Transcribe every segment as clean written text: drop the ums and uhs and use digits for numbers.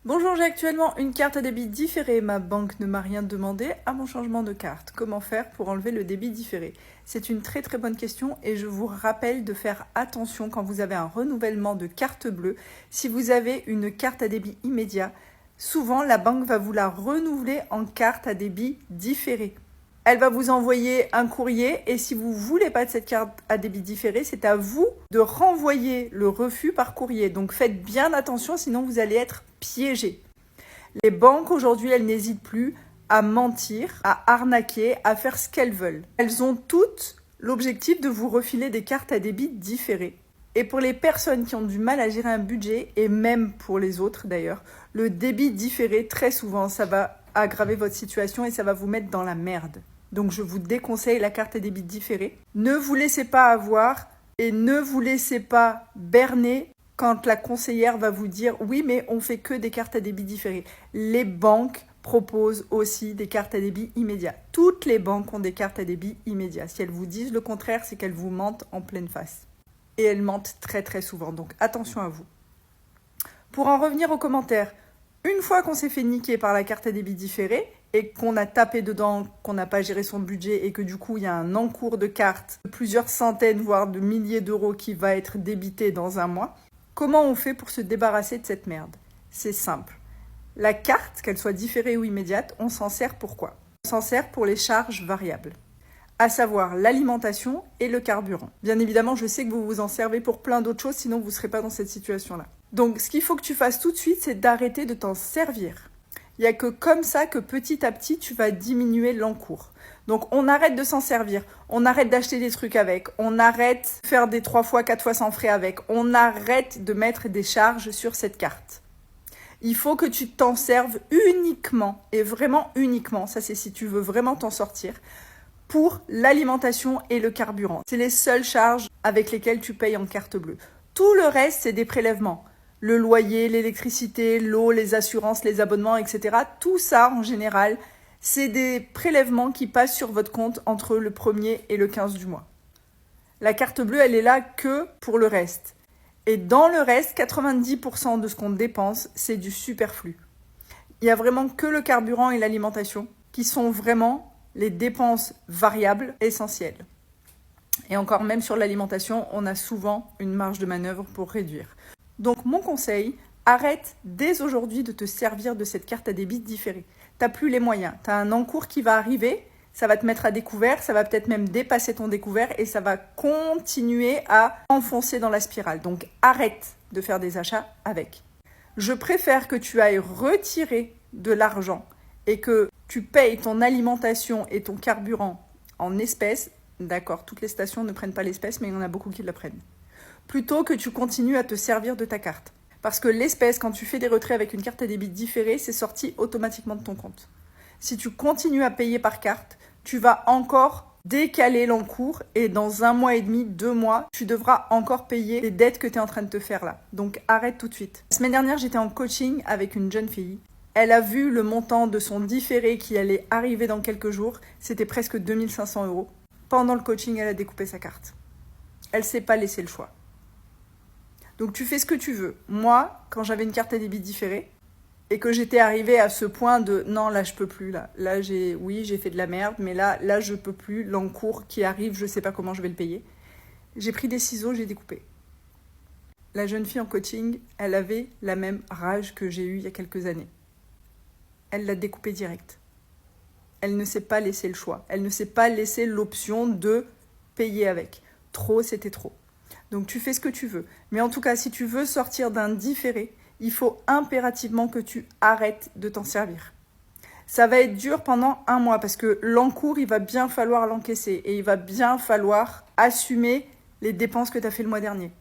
Bonjour, j'ai actuellement une carte à débit différé. Ma banque ne m'a rien demandé à mon changement de carte. Comment faire pour enlever le débit différé? C'est une très bonne question et je vous rappelle de faire attention quand vous avez un renouvellement de carte bleue. Si vous avez une carte à débit immédiat, souvent la banque va vous la renouveler en carte à débit différé. Elle va vous envoyer un courrier et si vous ne voulez pas de cette carte à débit différé, c'est à vous de renvoyer le refus par courrier. Donc faites bien attention, sinon vous allez être piégé. Les banques aujourd'hui, elles n'hésitent plus à mentir, à arnaquer, à faire ce qu'elles veulent. Elles ont toutes l'objectif de vous refiler des cartes à débit différé. Et pour les personnes qui ont du mal à gérer un budget, et même pour les autres d'ailleurs, le débit différé, très souvent, ça va aggraver votre situation et ça va vous mettre dans la merde. Donc je vous déconseille la carte à débit différé. Ne vous laissez pas avoir et ne vous laissez pas berner quand la conseillère va vous dire « Oui, mais on fait que des cartes à débit différé ». Les banques proposent aussi des cartes à débit immédiat. Toutes les banques ont des cartes à débit immédiat. Si elles vous disent le contraire, c'est qu'elles vous mentent en pleine face. Et elles mentent très souvent, donc attention à vous. Pour en revenir aux commentaires, une fois qu'on s'est fait niquer par la carte à débit différé et qu'on a tapé dedans, qu'on n'a pas géré son budget et que du coup il y a un encours de cartes de plusieurs centaines voire de milliers d'euros qui va être débité dans un mois, comment on fait pour se débarrasser de cette merde? C'est simple. La carte, qu'elle soit différée ou immédiate, on s'en sert pour quoi? On s'en sert pour les charges variables, à savoir l'alimentation et le carburant. Bien évidemment, je sais que vous vous en servez pour plein d'autres choses, sinon vous ne serez pas dans cette situation-là. Donc, ce qu'il faut que tu fasses tout de suite, c'est d'arrêter de t'en servir. Il n'y a que comme ça que petit à petit, tu vas diminuer l'encours. Donc, on arrête de s'en servir, on arrête d'acheter des trucs avec, on arrête de faire des 3 fois, 4 fois sans frais avec, on arrête de mettre des charges sur cette carte. Il faut que tu t'en serves uniquement, et vraiment uniquement, ça c'est si tu veux vraiment t'en sortir, pour l'alimentation et le carburant. C'est les seules charges avec lesquelles tu payes en carte bleue. Tout le reste, c'est des prélèvements. Le loyer, l'électricité, l'eau, les assurances, les abonnements, etc. Tout ça, en général, c'est des prélèvements qui passent sur votre compte entre le 1er et le 15 du mois. La carte bleue, elle est là que pour le reste. Et dans le reste, 90% de ce qu'on dépense, c'est du superflu. Il n'y a vraiment que le carburant et l'alimentation qui sont vraiment les dépenses variables essentielles. Et encore, même sur l'alimentation, on a souvent une marge de manœuvre pour réduire. Donc mon conseil, arrête dès aujourd'hui de te servir de cette carte à débit différée. Tu n'as plus les moyens, tu as un encours qui va arriver, ça va te mettre à découvert, ça va peut-être même dépasser ton découvert et ça va continuer à enfoncer dans la spirale. Donc arrête de faire des achats avec. Je préfère que tu ailles retirer de l'argent et que tu payes ton alimentation et ton carburant en espèces. D'accord, toutes les stations ne prennent pas l'espèce, mais il y en a beaucoup qui le prennent. Plutôt que tu continues à te servir de ta carte. Parce que l'espèce, quand tu fais des retraits avec une carte à débit différée, c'est sorti automatiquement de ton compte. Si tu continues à payer par carte, tu vas encore décaler l'encours et dans 1 mois et demi, 2 mois, tu devras encore payer les dettes que tu es en train de te faire là. Donc arrête tout de suite. La semaine dernière, j'étais en coaching avec une jeune fille. Elle a vu le montant de son différé qui allait arriver dans quelques jours. C'était presque 2500 €. Pendant le coaching, elle a découpé sa carte. Elle ne s'est pas laissé le choix. Donc tu fais ce que tu veux. Moi, quand j'avais une carte à débit différée et que j'étais arrivée à ce point de non, là je peux plus, là j'ai fait de la merde, mais là je peux plus, l'encours qui arrive, je sais pas comment je vais le payer. J'ai pris des ciseaux, j'ai découpé. La jeune fille en coaching, elle avait la même rage que j'ai eue il y a quelques années. Elle l'a découpé direct. Elle ne s'est pas laissé le choix. Elle ne s'est pas laissé l'option de payer avec. Trop, c'était trop. Donc tu fais ce que tu veux. Mais en tout cas, si tu veux sortir d'un différé, il faut impérativement que tu arrêtes de t'en servir. Ça va être dur pendant 1 mois parce que l'encours, il va bien falloir l'encaisser et il va bien falloir assumer les dépenses que tu as fait le mois dernier.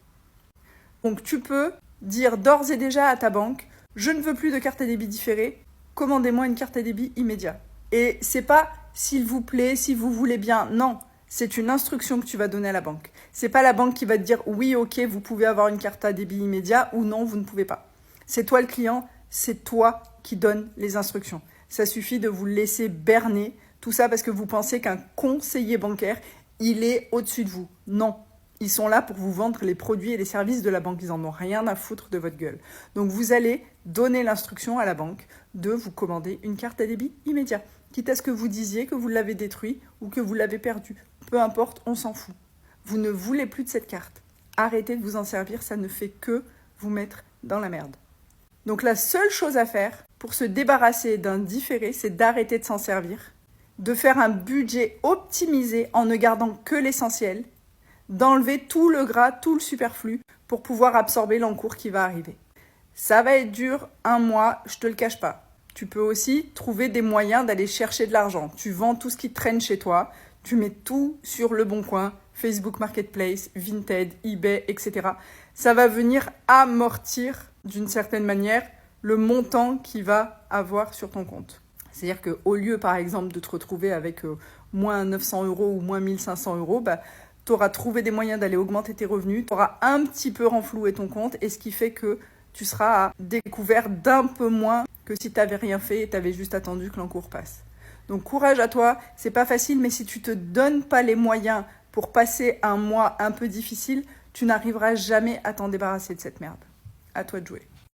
Donc tu peux dire d'ores et déjà à ta banque, je ne veux plus de carte à débit différée, commandez-moi une carte à débit immédiat. Et c'est pas s'il vous plaît, si vous voulez bien, non. C'est une instruction que tu vas donner à la banque. C'est pas la banque qui va te dire oui, ok, vous pouvez avoir une carte à débit immédiat ou non, vous ne pouvez pas. C'est toi le client, c'est toi qui donnes les instructions. Ça suffit de vous laisser berner, tout ça parce que vous pensez qu'un conseiller bancaire, il est au-dessus de vous. Non, ils sont là pour vous vendre les produits et les services de la banque. Ils en ont rien à foutre de votre gueule. Donc vous allez donner l'instruction à la banque de vous commander une carte à débit immédiat. Quitte à ce que vous disiez que vous l'avez détruit ou que vous l'avez perdu. Peu importe, on s'en fout. Vous ne voulez plus de cette carte. Arrêtez de vous en servir, ça ne fait que vous mettre dans la merde. Donc la seule chose à faire pour se débarrasser d'un différé, c'est d'arrêter de s'en servir, de faire un budget optimisé en ne gardant que l'essentiel, d'enlever tout le gras, tout le superflu pour pouvoir absorber l'encours qui va arriver. Ça va être dur, 1 mois, je te le cache pas. Tu peux aussi trouver des moyens d'aller chercher de l'argent. Tu vends tout ce qui traîne chez toi, tu mets tout sur le bon coin, Facebook Marketplace, Vinted, eBay, etc. Ça va venir amortir d'une certaine manière le montant qu'il va avoir sur ton compte. C'est-à-dire qu'au lieu, par exemple, de te retrouver avec moins 900 € ou moins 1500 €, tu auras trouvé des moyens d'aller augmenter tes revenus, tu auras un petit peu renfloué ton compte, et ce qui fait que tu seras à découvert d'un peu moins que si tu n'avais rien fait et tu avais juste attendu que l'encours passe. Donc courage à toi, c'est pas facile, mais si tu te donnes pas les moyens pour passer un mois un peu difficile, tu n'arriveras jamais à t'en débarrasser de cette merde. À toi de jouer.